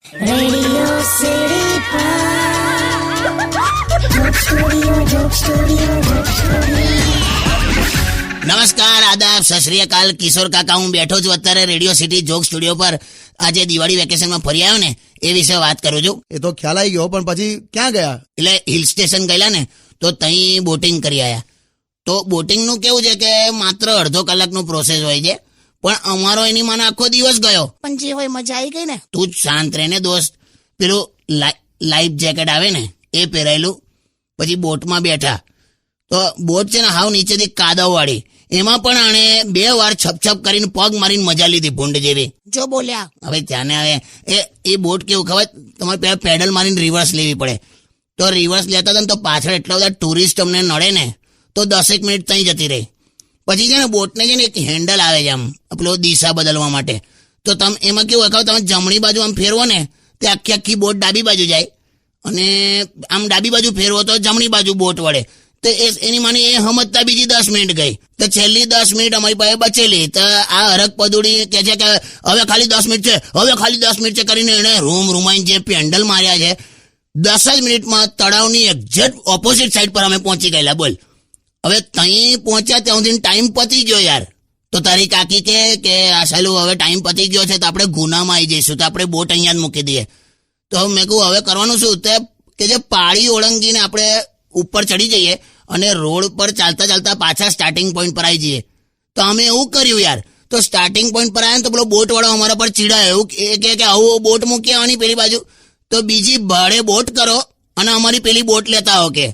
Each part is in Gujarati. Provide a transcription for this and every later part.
રેડિયો સિટી નમસ્કાર, આદાબ, સત શ્રી અકાલ. કિશોર કાકા હું બેઠો છું અત્યારે રેડિયો સિટી જોક સ્ટુડિયો પર. આજે દિવાળી વેકેશનમાં ફરી આવ્યો ને એ વિશે વાત કરું છું. એ તો ખ્યાલ આવી ગયો, પણ પછી ક્યાં ગયા? એટલે હિલ સ્ટેશન ગયેલા ને તો ત્યાં બોટિંગ કરી આવ્યા. તો બોટિંગનું કેવું છે કે માત્ર અડધો કલાકનું પ્રોસેસ હોય છે, પણ અમારો એની મને આખો દિવસ ગયો. પણ જે હોય મજા આવી ગઈ ને. તું જ શાંત રહે ને દોસ્ત. પેલું લાઈફ જેકેટ આવે ને એ પહેરાયેલું, પછી બોટમાં બેઠા તો બોટ છે ને હાવ નીચેથી કાદવવાળી, એમાં પણ આણે 2 વાર છપછપ કરીને પગ મારીને મજા લીધી ભૂંડ જેવી. જો બોલ્યા હવે ત્યાંને હવે એ બોટ કેવું ખબર, તમારે પેલા પેડલ મારીને રિવર્સ લેવી પડે. તો રિવર્સ લેતા હતા ને તો પાછળ એટલા બધા ટુરિસ્ટ અમને નડે ને તો 10 મિનિટ ત્યાં જતી રહી. પછી છે ને બોટને છે ને એક હેન્ડલ આવે છે આમ પેલો દિશા બદલવા માટે. તો તમે એમાં કેવું હોય ખબર, તમે જમણી બાજુ આમ ફેરવો ને તે આખી બોટ ડાબી બાજુ જાય, અને આમ ડાબી બાજુ ફેરવો તો જમણી બાજુ બોટ વળે. તો એની માની એ સમજતા બીજી 10 મિનિટ ગઈ. તો છેલ્લી 10 મિનિટ અમારી પાસે બચેલી. તો આ હરક પદુડી કે છે કે હવે ખાલી 10 મિનિટ છે, હવે ખાલી 10 મિનિટ છે કરીને એને રૂમાઈને જે પેન્ડલ માર્યા છે 10 જ મિનિટમાં તળાવની એક્ઝેક્ટ ઓપોઝિટ સાઈડ પર અમે પહોંચી ગયેલા. બોલ, હવે ત્યાં પહોંચ્યા ત્યાં સુધી ટાઈમ પતી ગયો યાર. તો તારી કાકી કે આ સાલું હવે ટાઈમ પતી ગયો છે તો આપણે ગુનામાં આવી જઈશું, તો આપણે બોટ અહીંયા જ મૂકી દઈએ. તો મેં કહું હવે કરવાનું શું? કે જે પાળી ઓળંગીને આપણે ઉપર ચડી જઈએ અને રોડ પર ચાલતા ચાલતા પાછા સ્ટાર્ટિંગ પોઈન્ટ પર આવી જઈએ. તો અમે એવું કર્યું યાર. તો સ્ટાર્ટિંગ પોઈન્ટ પર આવ્યા ને તો પેલો બોટ વાળો અમારા પર ચીડાય, એવું કે આવું બોટ મૂકી આવવાની પેલી બાજુ, તો બીજી ભાડે બોટ કરો અને અમારી પેલી બોટ લેતા હો કે.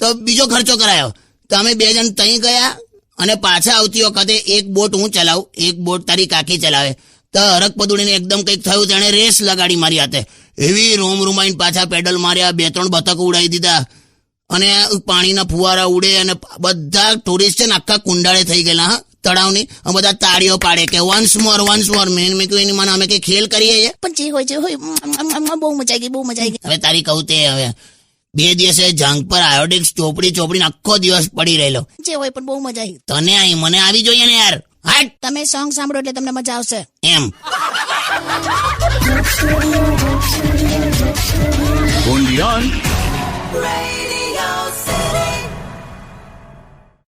તો બીજો ખર્ચો કરાયો. તો અમે 2 જણ ત્યાં ગયા અને પાછા આવતી વખતે એક બોટ હું ચલાવું, એક બોટ તારી કાકી ચલાવે. તો હરક પદુડીને એકદમ કંઈક થયું, તેણે રેસ લગાડી મારી હાથે. એવી રૂમાઈને પાછા પેડલ માર્યા, 2-3 બતકો ઉડાવી દીધા, અને પાણીના ફુવારા ઉડે અને બધા ટુરિસ્ટ છે ને આખા કુંડાળે થઈ ગયેલા. હા, તળાવની બધા તાળીઓ પાડે કે વન્સ મોર. મેં કહ્યું એની મને અમે કઈ ખેલ કરીએ છીએ. પણ જે હોય બહુ મજા આવી ગઈ. હવે તારી કહું તે હવે 2 દિવસે જંગ પર આયોડિક્સ ચોપડીને આખો દિવસ પડી રહેલો. જે હોય પણ બહુ મજા આવી. તને આવી, મને આવી જોઈએ ને યાર. હાટ, તમે સોંગ સાંભળો એટલે તમને મજા આવશે એમ. Only on Radio